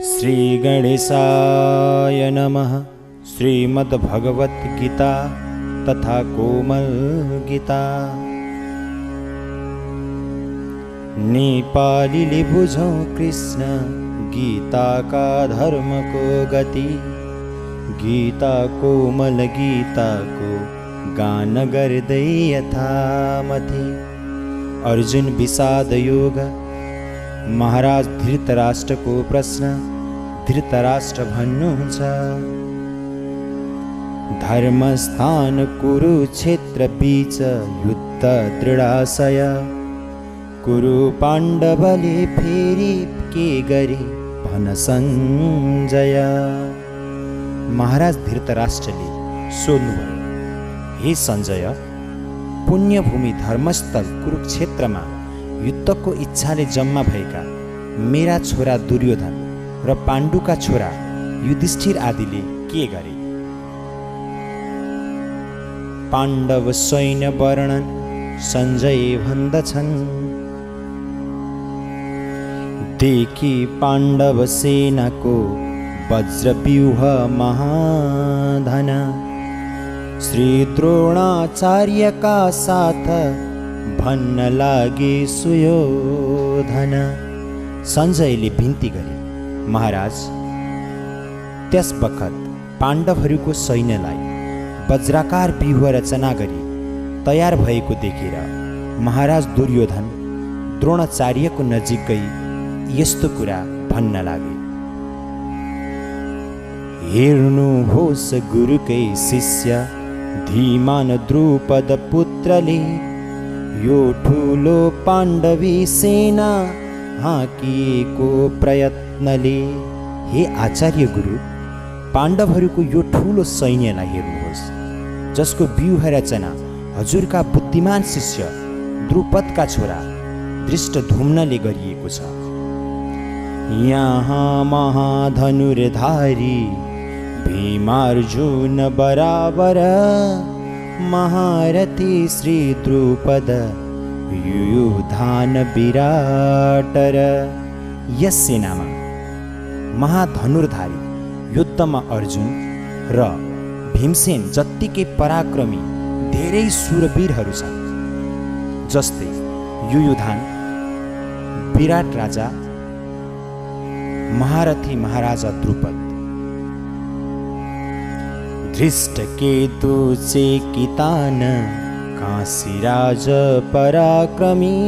श्री गणेशाय नमः। श्रीमद्भगवद्गीता तथा कोमल गीता। नेपालीले बुझौँ कृष्ण गीता का धर्म को गति। गीता कोमल गीता को गान गर्दै यथामथि। अर्जुन विषाद योग। महाराज धृतराष्ट्र को प्रश्न। धृतराष्ट्र भन्नुहुन्छ, धर्मस्थान कुरुक्षेत्र बीच युद्ध दृढाशय। कुरु पाण्डवले फेरि के गरे भन सञ्जय। महाराज धृतराष्ट्रले सोध्नुभयो, हे सञ्जय, पुण्यभूमि धर्मस्थल कुरुक्षेत्रमा युद्धको इच्छाले जम्मा भएका मेरा छोरा दुर्योधन र पाण्डुका छोरा युधिष्ठिर आदिले के गरे? पाण्डव सैन्य वर्णन सञ्जय भन्दछन्। देखि पाण्डव सेनाको वज्रव्यूह महाधन। श्री द्रोणाचार्यका साथ भन्न लागे सुयोधन। सञ्जयले बिन्ती गरे, महाराज, त्यस बखत पाण्डवहरूको सैन्यलाई वज्राकार व्यूह रचना गरी तयार भएको देखेर महाराज दुर्योधन द्रोणाचार्यको नजिक गई यस्तो कुरा भन्न लागे, हेर्नुहोस् गुरुकै शिष्य धीमान द्रुपद पुत्रले यो ठुलो पाण्डवी सेना हाँकिएको प्रयत्नले। हे आचार्य गुरु, पाण्डवहरूको यो ठुलो सैन्यलाई हेर्नुहोस्, जसको व्यूह रचना हजुरका बुद्धिमान शिष्य द्रुपदका छोरा धृष्टद्युम्नले गरिएको छ। यहाँ महाधनुर्धारी भीमार्जुन बराबर। महारथी श्री द्रुपद युयुधान विराटर। यस सेनामा महाधनुर्धारी युद्धमा अर्जुन र भीमसेन जत्तिकै पराक्रमी धेरै शूरवीरहरू छन्, जस्तै युयुधान, विराट राजा, महारथी महाराजा द्रुपद। धृष्टकेतु चेकितान काशीराज पराक्रमी।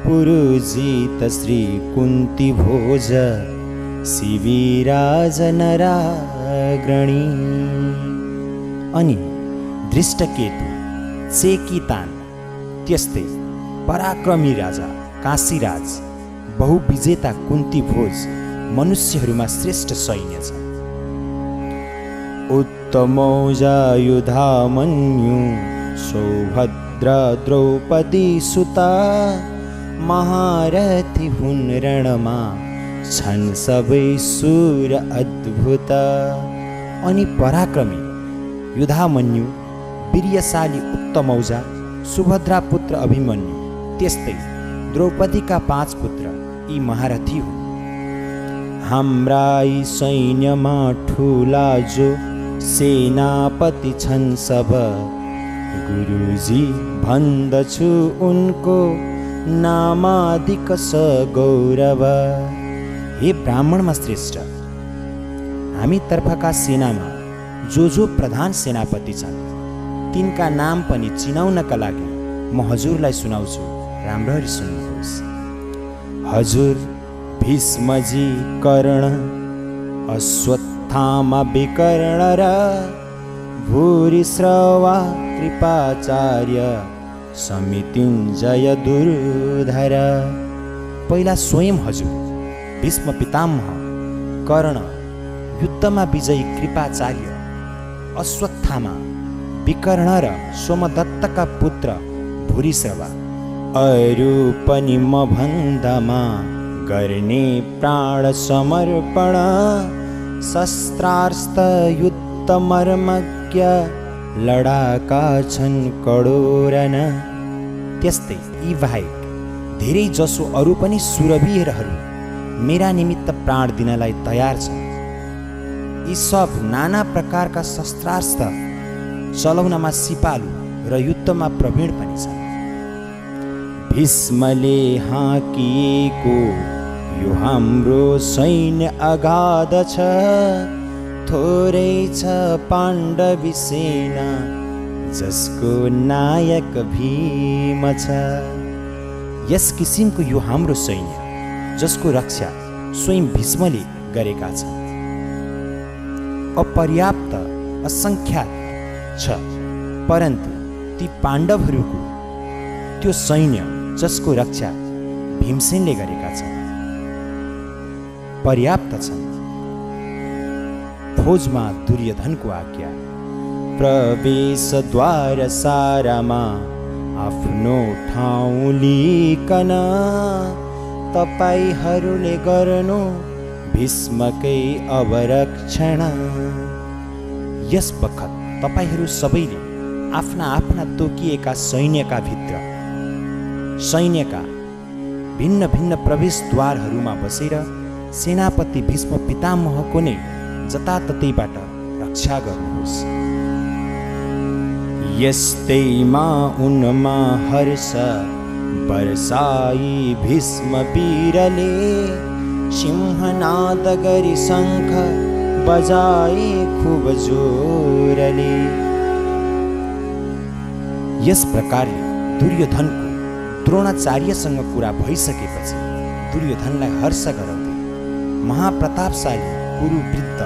पुरुजित श्री कुन्ती भोज शिविराज नराग्रणी। अनि धृष्टकेतु, चेकितान, त्यस्तै पराक्रमी राजा काशीराज, बहुविजेता कुन्ती भोज मनुष्यहरूमा श्रेष्ठ सैन्य छ। उत्तमौजा युधामन्यु सौभद्र द्रौपदी सुता। महारथी हुन् रणमा छन् सबै सुर अद्भुत। अनि पराक्रमी युधामन्यु, वीर्यशाली उत्तमौजा, सुभद्रा पुत्र अभिमन्यु, त्यस्तै द्रौपदीका 5 पुत्र यी महारथी हुन्। हाम्रा यी सैन्यमा ठुला जो सेनापति छन् सब। गुरुजी भन्दछु उनको नामाधिक स गौरव। हे ब्राह्मणमा श्रेष्ठ, हामी तर्फका सेनामा जो प्रधान सेनापति छन् तिनका नाम पनि चिनाउनका लागि म हजुरलाई सुनाउँछु, राम्ररी सुन्नुहोस्। हजुर भीष्मजी, कर्ण, अश्वत्थामा, विकर्ण र भूरिश्रवा, कृपाचार्य, समितिञ्जय, दुर्धर। पहिला स्वयं हजुर भीष्म पितामह, कर्ण, युद्धमा विजयी कृपाचार्य, अश्वत्थामा, विकर्ण र सोमदत्तका पुत्र भूरिश्रवा। अरू पनि म भन्दामा गर्ने प्राण समर्पण। शस्त्रास्त्र युद्ध मर्मज्ञ लडाका छन् करोडन। त्यस्तै यी बाहेक धेरै जसो अरू पनि सुरवीरहरू मेरा निमित्त प्राण दिनलाई तयार छन्। यी सब नाना प्रकारका शस्त्रास्त्र चलाउनमा सिपालु र युद्धमा प्रवीण पनि छन्। भीष्मले हाकिएको यो हाम्रो सैन्य अगाध छ, थोरै छ पाण्डवी सेना जसको नायक भीम छ। यस किसिमको यो हाम्रो सैन्य जसको रक्षा स्वयं भीष्मले गरेका छन्। अपर्याप्त असङ्ख्यात छ, परन्तु ती पाण्डवहरूको त्यो सैन्य जसको रक्षा भीमसेनले गरेका छन् पर्याप्त छन्। फौजमा दुर्योधनको आज्ञा, प्रवेशद्वार सारामा आफ्नो ठाउँ लिकन तपाईहरूले गर्नु भीष्मकै अवरक्षण। यस बखत तपाईहरू सबैले आफ्ना आफ्ना तोकिएका सैन्यका भित्र सैन्यका भिन्न भिन्न प्रवेशद्वारहरूमा बसेर सेनापति भीष्म पितामहको नै जताततैबाट रक्षा गर्नुहोस्। यस्तैमा उनमा हर्ष बरसाई भीष्म वीरले, सिंहनाद गरी शङ्ख बजाए खूब जोरले। यस प्रकारले दुर्योधनको द्रोणाचार्यसँग कुरा भइसकेपछि दुर्योधनलाई हर्ष गराउँदै महाप्रतापशाली कुरुवृद्ध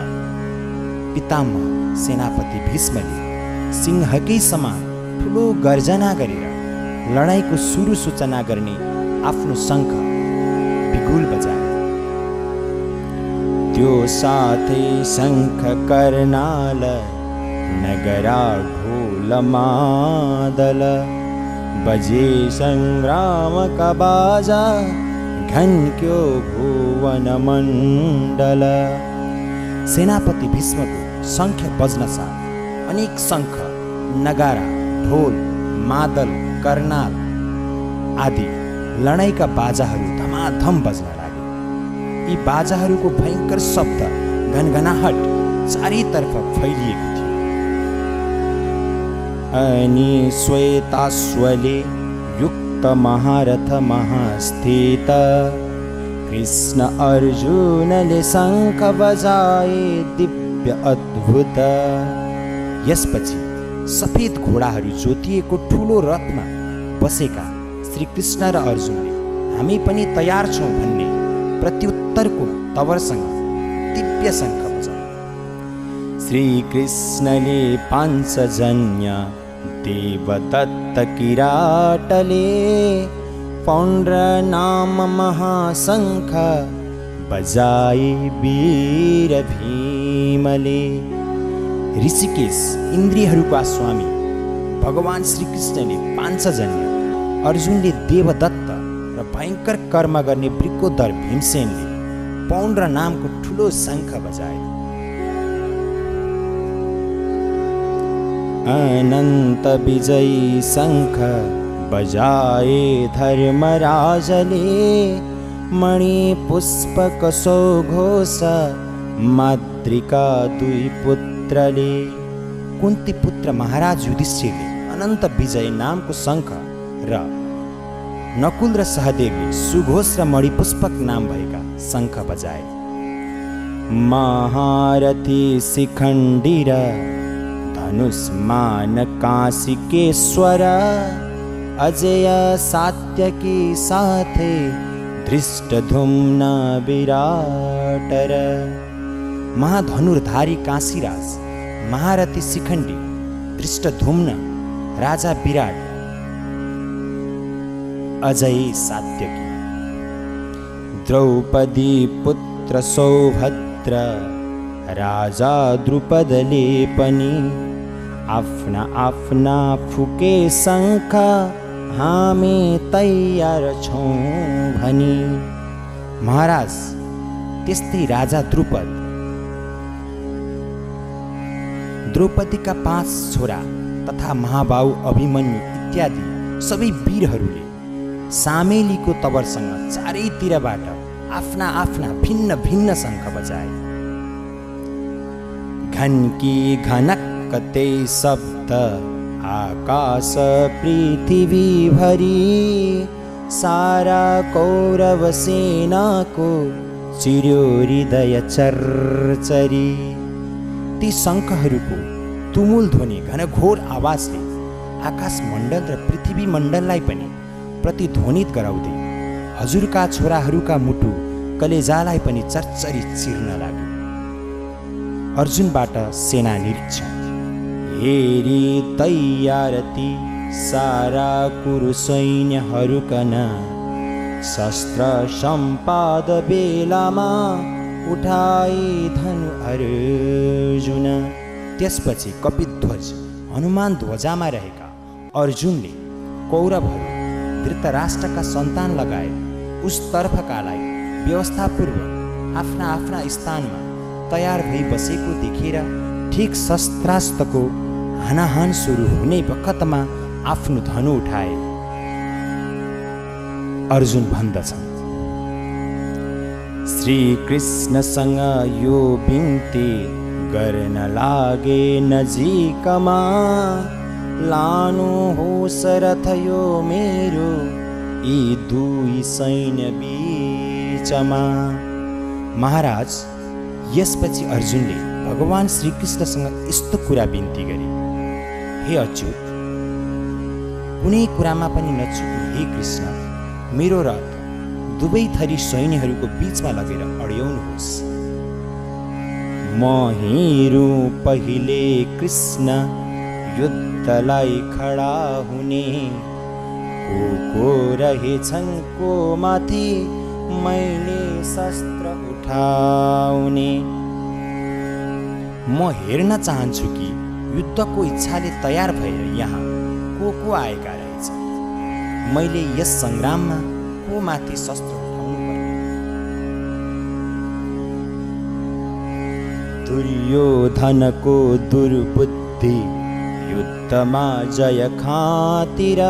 पितामह सेनापति भीष्मले सिंहकै समान ठुलो गर्जना गरेर लडाईँको सुरु सूचना गर्ने आफ्नो शङ्ख बिगुल बजाए। त्यो साथै शङ्ख कर्णाल नगरा ढोल मादल, बजे सङ्ग्रामका बाजा घन्क्यो भुवन मण्डल। सेनापति भीष्मको शङ्ख बज्न साथ अनेक शङ्ख, नगारा, ढोल, मादल, कर्नाल आदि लडाईँका बाजाहरू धमाधम बज्न लागे। यी बाजाहरूको भयङ्कर शब्द घनघनाहट चारैतर्फ फैलिएको थियो। अनि श्वेताश्वले युक्त महारथ महास्थित कृष्ण अर्जुनले शङ्ख बजाए दिव्य अद्भुत। यसपछि सफेद घोडाहरू जोतिएको ठुलो रथमा बसेका श्री कृष्ण र अर्जुनले हामी पनि तयार छौँ भन्ने प्रत्युत्तरको तवरसँग दिव्य शङ्ख बजाए। श्री कृष्णले पाञ्चजन्य देवदत्त किराटले, पौण्ड्र नाम महाशङ्ख बजाए वीर भीमले। ऋषिकेश इन्द्रियहरूका स्वामी भगवान श्रीकृष्णले पाञ्चजन्य, अर्जुनले देवदत्त र भयङ्कर कर्म गर्ने वृकोदर भीमसेनले पौण्ड्र नामको ठुलो शङ्ख बजाए। अनन्त विजयी शङ्ख बजाए धर्मराजले, मणि पुष्पक सौघोष मातृका दुई पुत्रले। कुन्ती पुत्र महाराज युधिष्ठिरले अनन्त विजय नामको शङ्ख र नकुल र सहदेवले सुघोष र मणिपुष्पक नाम भएका शङ्ख बजाए। महारथी शिखण्डी र धनुष्मान काशिकेश्वर, अजय सात्यकी साथे धृष्टद्युम्न विराटर। महाधनुर्धारी काशीराज, महारथी शिखण्डी, धृष्टद्युम्न, राजा विराट, अजय सात्यकी, द्रौपदी पुत्र सौभद्र, राजा द्रुपदले पनि आफ्ना आफ्ना फुके शङ्ख हामी तयार छौँ भनी। महाराज त्यस्तै राजा द्रुपद, द्रौपदीका 5 छोरा तथा महाबाहु अभिमन्यु इत्यादि सबै वीरहरूले सामेलीको तवरसँग चारैतिरबाट आफ्ना आफ्ना भिन्न भिन्न शङ्ख बजाए। घनकी घनक ते शब्द आकाश पृथ्वी भरी, सारा कौरव सेनाको चिर्यो हृदय चरचरी। ती शङ्खहरूको तुमुल ध्वनि घनघोर आवाजले आकाश मण्डल र पृथ्वी मण्डललाई पनि प्रतिध्वनित गराउँदै हजुरका छोराहरूका मुटु कलेजालाई पनि चरचरी चिर्न लाग्यो। अर्जुनबाट सेना निरीक्षण। हेरी तैयारती सारा कुरु सैन्यहरूकन, शस्त्र सम्पाद बेलामा उठाई धनु अर्जुन। त्यसपछि कपिध्वज हनुमान ध्वजामा रहेका अर्जुनले कौरवहरू धृतराष्ट्रका सन्तान लगाए उस तर्फकालाई व्यवस्थापूर्वक आफ्ना आफ्ना स्थानमा तयार भई बसेको देखेर ठिक शस्त्रास्त्रको हानाहान सुरु हुने बखतमा आफ्नो धनु उठाए। अर्जुन भन्दछन्, श्री कृष्णसँग यो बिन्ती गर्न लागे नजिकमा, लानु होस् रथ यो मेरो यी दुई सैन्य बीचमा। महाराज, यसपछि अर्जुनले भगवान श्रीकृष्णसँग यस्तो कुरा बिन्ती गरे, हे अच्युत, कुनै कुरामा पनि नचुक्नु हे कृष्ण, मेरो रथ दुवै थरी सैन्यहरूको बीचमा लगेर अड्याउनुहोस्। म हेरौँ पहिले कृष्ण युद्धलाई खडा हुने, को रहेछन् को माथि मैले शस्त्र उठाउने। म हेर्न चाहन्छु कि युद्धको इच्छाले तयार भएर यहाँ को आएका रहेछ। मैले यस सङ्ग्राममा को माथि शस्त्र उठाउनु पर्ने। दुर्योधनको दुर्बुद्धि युद्धमा जय खातिर,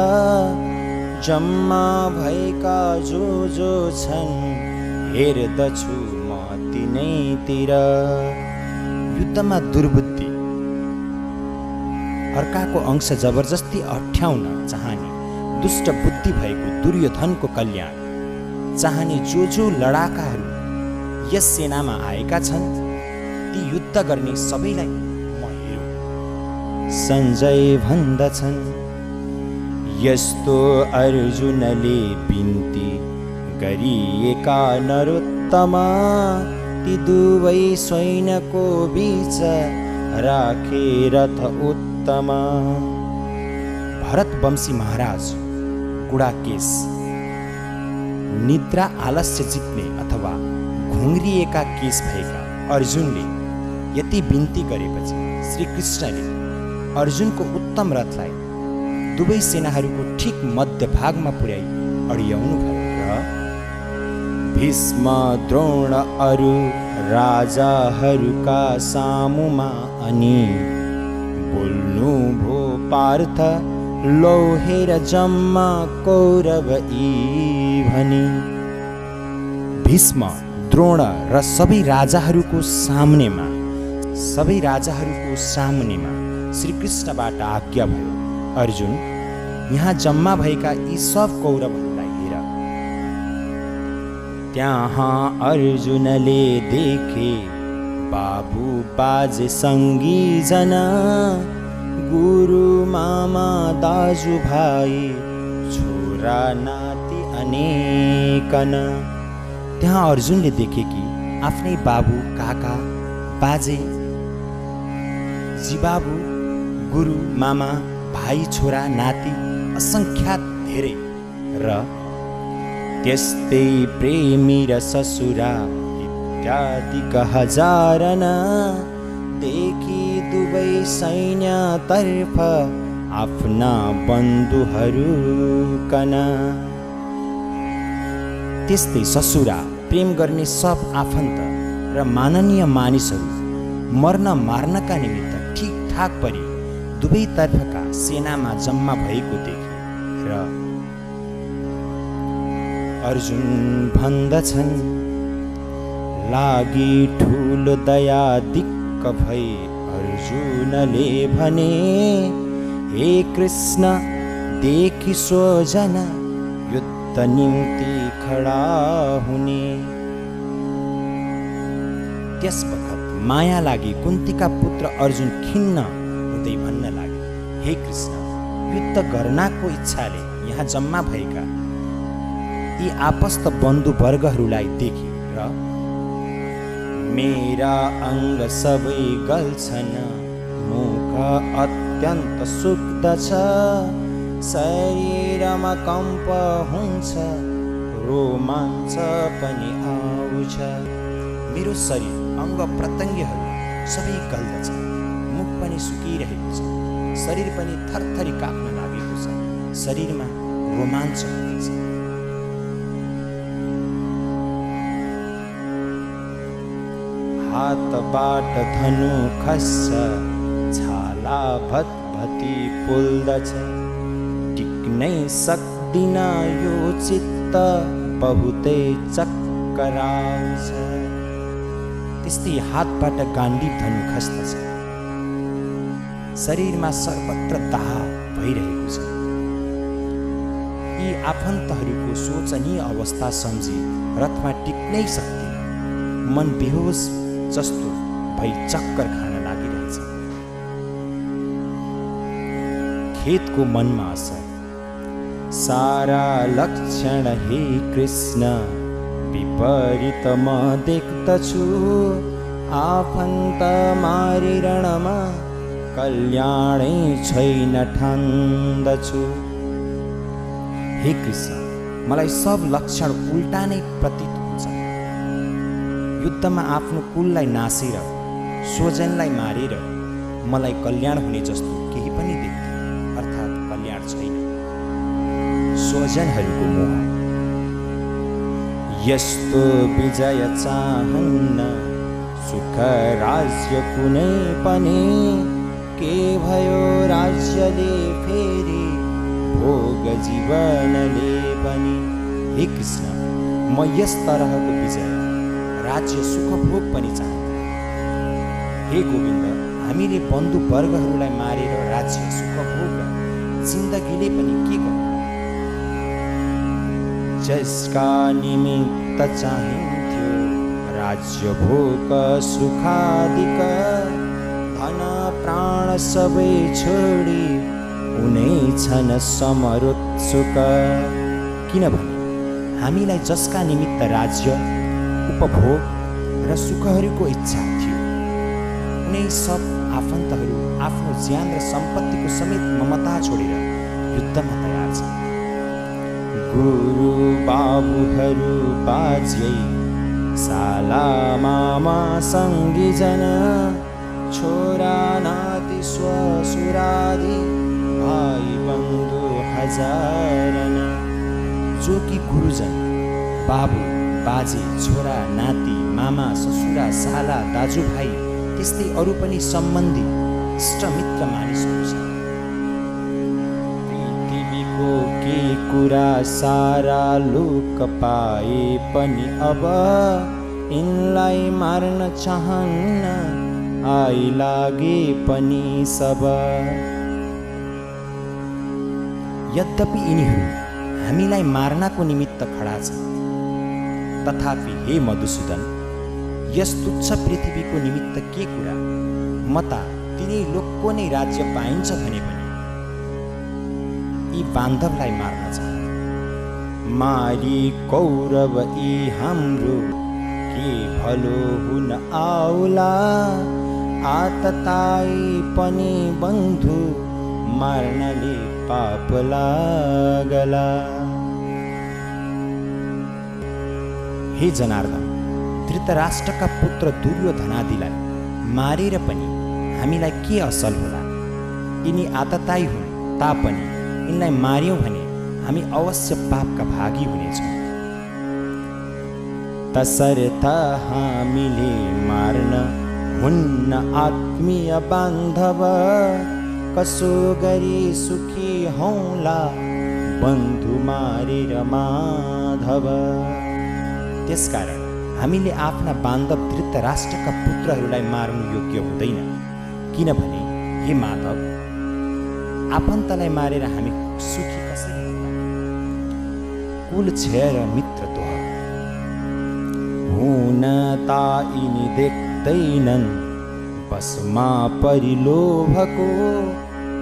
जम्मा भएका जो छन् हेर्दछु म तिनैतिर। युद्धमा दुर्बुद्धि, अर्काको अंश जबरजस्ती अठ्याउन चाहने दुष्ट बुद्धि भएको दुर्योधनको कल्याण चाहने जो लडाकाहरू यस सेनामा आएका छन्, ती युद्ध गर्ने सबैलाई म हेरौँ। सञ्जय भन्दछन्, यस्तो अर्जुनले बिन्ती गरिएका नरोत्तमा, ती दुवै सैन्यको बीच राखे रथ उत्तम। भरतवंशी महाराज गुडाकेश निद्रा आलस्य जित्ने अथवा घुङ्रिएका केश भएका अर्जुनले यति बिन्ती गरेपछि श्रीकृष्णले अर्जुनको उत्तम रथलाई दुवै सेनाहरूको ठिक मध्यभागमा पुर्याई अड्याउनु भयो र भीष्म द्रोण अरु राजाहरूका सामुमा अनि बोल्नु भो पार्थ लौहेर जम्मा कौरव यी भनी। भीष्म द्रोण र सबै राजाहरूको सामुनेमा श्रीकृष्णबाट आज्ञा भयो, अर्जुन यहाँ जम्मा भएका यी सब कौरवहरूलाई हेर। त्यहाँ अर्जुनले देखे बाबु बाजे सङ्गी जना, गुरु मामा दाजु भाइ छोरा नाति अनेकन। त्यहाँ अर्जुनले देखे कि आफ्नै बाबु काका बाजे जीबाबु गुरु मामा भाइ छोरा नाति असङ्ख्यात धेरै र त्यस्तै प्रेमी र ससुरा इत्यादिका हजारन देखि दुवै सैन्यतर्फ आफ्ना बन्धुहरू कन। त्यस्तै ससुरा प्रेम गर्ने सब आफन्त र माननीय मानिसहरू मर्न मार्नका निमित्त ठिकठाक परि दुवै तर्फका सेनामा जम्मा भएको देखे र अर्जुन भन्दछन्, लागि ठुलो दया दिक्क भई अर्जुनले भने, हे कृष्ण देखि स्वजन युद्ध निम्ति खडा हुने। त्यस बखत माया लागि कुन्तीका पुत्र अर्जुन खिन्न हुँदै भन्न लागे, हे कृष्ण, युद्ध गर्नको इच्छाले यहाँ जम्मा भएका यी आपस्त बन्धु वर्गहरूलाई देखि र मेरा अङ्ग सबै गल्छन्, मुख अत्यन्त सुक्दछ, शरीरमा कम्प हुन्छ, रोमाञ्च पनि आउँछ। मेरो शरीर अङ्ग प्रत्यङ्गहरू सबै गल्दछ, मुख पनि सुकिरहेको छ, शरीर पनि थरथरी काप्न लागेको छ, शरीरमा रोमाञ्च हुँदैछ। हातबाट धनु खस्छ, छाला भतभती पोल्दछ, टिक्नै सक्दिन यो चित्त, बहुतै चक्कर आउँछ। त्यस्तै हातबाट गाण्डीव धनु खस्दछ, शरीरमा सर्वत्र दाह भइरहेको छ। यी आफन्तहरूको शोचनीय अवस्था सम्झी रथमा टिक्नै सक्दिन, मन बेहोस जस्तो भई चक्कर खान लागिरहेछ। खेतको मनमा असर, सारा लक्षण हे कृष्ण विपरीत म देख्दछु, आफन्त मारी रणमा कल्याणै छैन ठान्दछु। हे कृष्ण, मलाई सब लक्षण उल्टा नै प्रतीत हुन्छ। युद्धमा आफ्नो कुललाई नासेर स्वजनलाई मारेर मलाई कल्याण हुने जस्तो केही पनि देख्दिन, अर्थात् कल्याण छैन। स्वजनहरूको मोह, यस्तो विजय चाहन्न, सुख राज्य कुनै पनि, के भयो राज्यले फेरि भोग जीवनले पनि। हे कृष्ण, म यस तरहको विजय राज्य सुख भोग पनि चाहन्छु। हे गोविन्द, हामीले बन्धु वर्गहरूलाई मारेर राज्य सुख भोग जिन्दगीले पनि के गर्नु? जसका निमित्त चाहिन्थ्यो राज्य भोग सुखादिक, धन प्राण सबै छोडी उनै छन् समरोत्सुक। किनभने हामीलाई जसका निमित्त राज्य उपभोग र सुखहरूको इच्छा थियो, उनै सब आफन्तहरू आफ्नो ज्यान र सम्पत्तिको समेत ममता छोडेर युद्धमा तयार छन्। गुरु बाबुहरू बाज्यै, साला मामा सङ्गीजन, छोरा नाति श्वशुरादि, भाइ बन्धु हजारन। जो कि गुरुजन, बाबु बाजे, छोरा नाति, मामा ससुरा साला दाजुभाइ, त्यस्तै अरू पनि सम्बन्धी इष्टमित्र मानिसहरू छन्। पृथ्वीको के कुरा सारा लोक पाए पनि अब, यिनलाई मार्न चाहन्न, आइलागे पनि सब। यद्यपि यिनीहरू हामीलाई मार्नको निमित्त खडा छन्, तथापि हे मधुसूदन, यस तुच्छ पृथ्वीको निमित्त के कुरा? म त तिनै लोकको नै राज्य पाइन्छ भने पनि यी बान्धवलाई मार्न चाहन्छु। मारी कौरव यी हाम्रो के भलो हुन आउला, आतताई पनि बन्धु मार्नले पाप लागला। हे जनार्दन, धृतराष्ट्रका पुत्र दुर्योधनादिलाई मारेर पनि हामीलाई के असल होला? यिनी आतताई हुन् तापनि यिनलाई मार्यौँ भने हामी अवश्य पापका भागी हुनेछौँ। तसर्थ हामीले मार्न हुन्न आत्मीय बान्धव, कसो गरी सुखी हौला बन्धु मारेर माधव। त्यसकारण हामीले आफ्ना बान्धव धृतराष्ट्रका पुत्रहरूलाई मार्नु योग्य हुँदैन, किनभने हे माधव, आफन्तलाई मारेर हामी सुखी कसरी हुँदा? कुल क्षय र मित्रद्रोह हुन ता यिनी देख्दैनन्, बसमा परिलोभको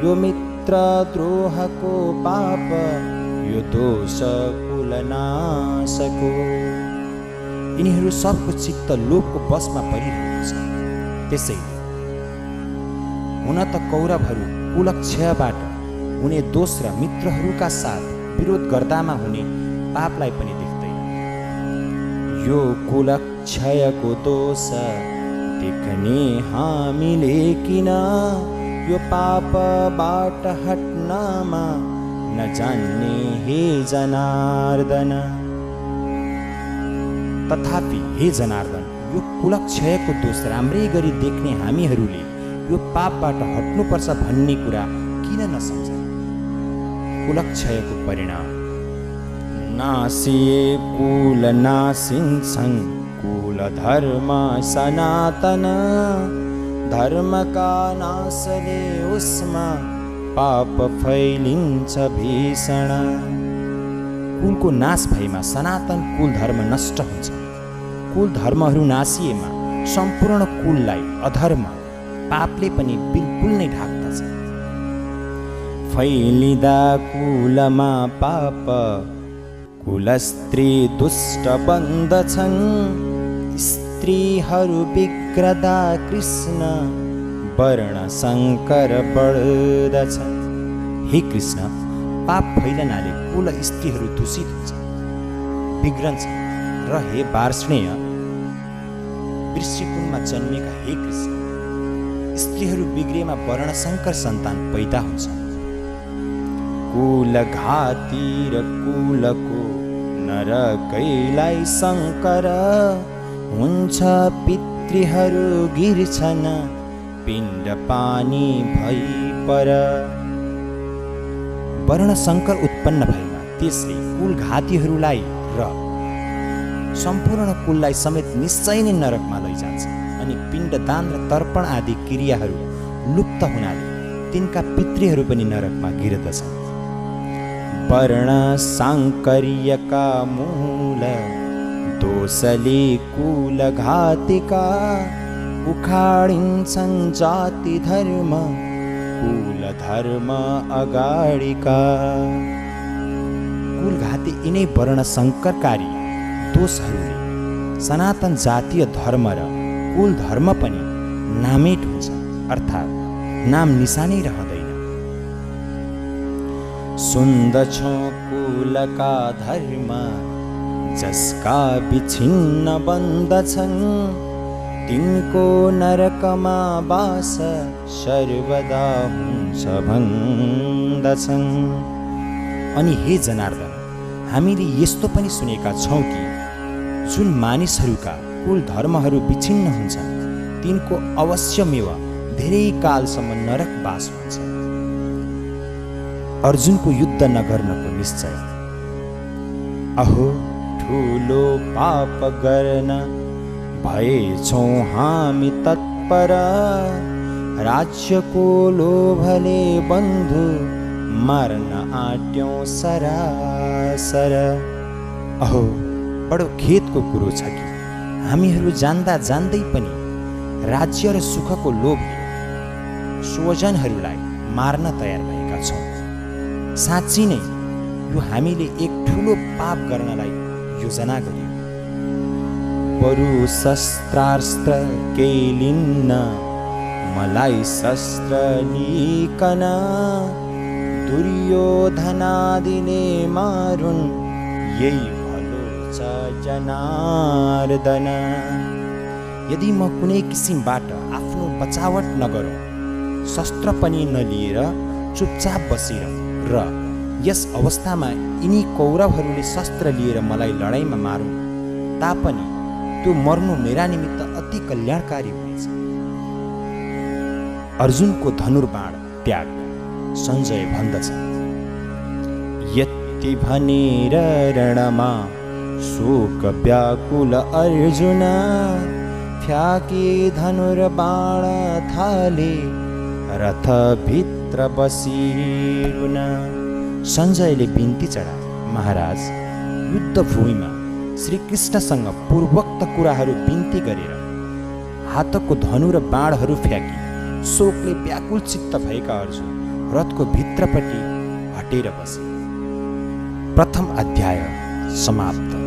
यो मित्रद्रोहको पाप, यो दोष कुलनाशको। यिनीहरू सबको चित्त लोभको बसमा परिरहेको छ। त्यसैले हुन त कौरवहरू कुलक्षयबाट हुने दोष र मित्रहरूका साथ विरोध गर्दामा हुने पापलाई पनि देख्दैन। यो कुलक्षयको दोष देख्ने हामीले किन, यो पापबाट हट्नमा नजान्ने हे जनार्दन। तथापि हे जनार्दन, यो कुलक्षयको दोष राम्रै गरी देख्ने हामीहरूले यो पापबाट हट्नुपर्छ भन्ने कुरा किन नसम्झन्? कुलक्षयको परिणाम नासिए कुल नासिन्छन्, कुल धर्म सनातन, धर्मका नाशले उसमा पाप फैलिन्छ भीषण। कुलको नाश भएमा सनातन कुल धर्म नष्ट हुन्छ। कुल धर्महरू नासिएमा सम्पूर्ण कुललाई अधर्म पापले पनि बिल्कुल नै ढाक्दछ। फैलिँदा कुलमा पाप, कुल स्त्री दुष्ट बन्दछन्, स्त्रीहरू बिग्रदा कृष्ण वर्ण शङ्कर बढ्दछन्। हे कृष्ण, पाप फैलनाले कुल स्त्रीहरू दूषित हुन्छन्, बिग्रन्छन्। र हे वार्ष्णेय, वृश्चिकुलमा जन्मेका हे कृष्ण, स्त्रीहरू बिग्रेमा वर्णशङ्कर सन्तान पैदा हुन्छन्। कुलघाती र कुलको नरकैलाई शङ्कर हुन्छ, पितृहरू गिर्छन् पिण्ड पानी भई पर। वर्णशङ्कर उत्पन्न भएमा त्यसले कुलघातीहरूलाई र सम्पूर्ण कुललाई समेत निश्चय नै नरकमा लैजान्छ। अनि पिण्डदान र तर्पण आदि क्रियाहरू लुप्त हुनाले तिनका पितृहरू पनि नरकमा गिर्दछन्। वर्ण साङ्कर्यका मूल दोषले कुलघातिका, उखाडिन्छन् जाति धर्म कुल धर्म अगाडिका। कुलघाती यिनै वर्णशङ्करकारी दोषहरूले सनातन जातीय धर्म र कुल धर्म पनि नामेट हुन्छ, अर्थात् नाम निशानै रहँदैन। सुन्दछौँ कुलका धर्म, जसका विछिन्न बन्दछन्, तिनको नरकमा बास सर्वदा हुन्छ भन्दछन्। अनि हे जनार्दन, हामीले यस्तो पनि सुनेका छौँ कि जुन मानिसहरूका कुल धर्महरू विछिन्न हुन्छन्, तिनको अवश्यमेव धेरै कालसम्म नरकवास हुन्छ। अर्जुनको युद्ध नगर्नको निश्चय। अहो, ठुलो पाप गर्न भएछौँ हामी तत्पर, राज्यको लोभले बन्धु मार्न आट्यौँ सरासर। अहो, बडो खेदको कुरो छ कि हामीहरू जान्दा जान्दै पनि राज्य र सुखको लोभले स्वजनहरूलाई मार्न तयार भएका छौँ। साँच्ची नै यो हामीले एक ठुलो पाप गर्नलाई योजना गर्यौँ। बरु शस्त्रास्त्र केही लिन्न, मलाई शस्त्र लिकन, दुर्योधनादिले मारुन्, यही भलो छ जनार्दन। यदि म कुनै किसिमबाट आफ्नो बचावट नगरौँ, शस्त्र पनि नलिएर चुपचाप बसिरहँ र यस अवस्थामा यिनी कौरवहरूले शस्त्र लिएर मलाई लडाइँमा मारुन् तापनि त्यो मर्नु मेरा निमित्त अति कल्याणकारी हुनेछ। अर्जुनको धनुर्बाण त्याग। सञ्जय भन्दछ, यति भनेर रणमा शोक व्याकुल अर्जुन फ्याके धनुर बाण थाले रथ भित्र बसिरुन। सञ्जयले बिन्ती चढाए, महाराज, युद्ध भूमिमा श्रीकृष्णसँग पूर्वोक्त कुराहरू बिन्ती गरेर हातको धनु र बाणहरू फ्याँकी शोकले व्याकुल चित्त भएका अर्जुन रथको भित्रपट्टि हटेर बसे। प्रथम अध्याय समाप्त।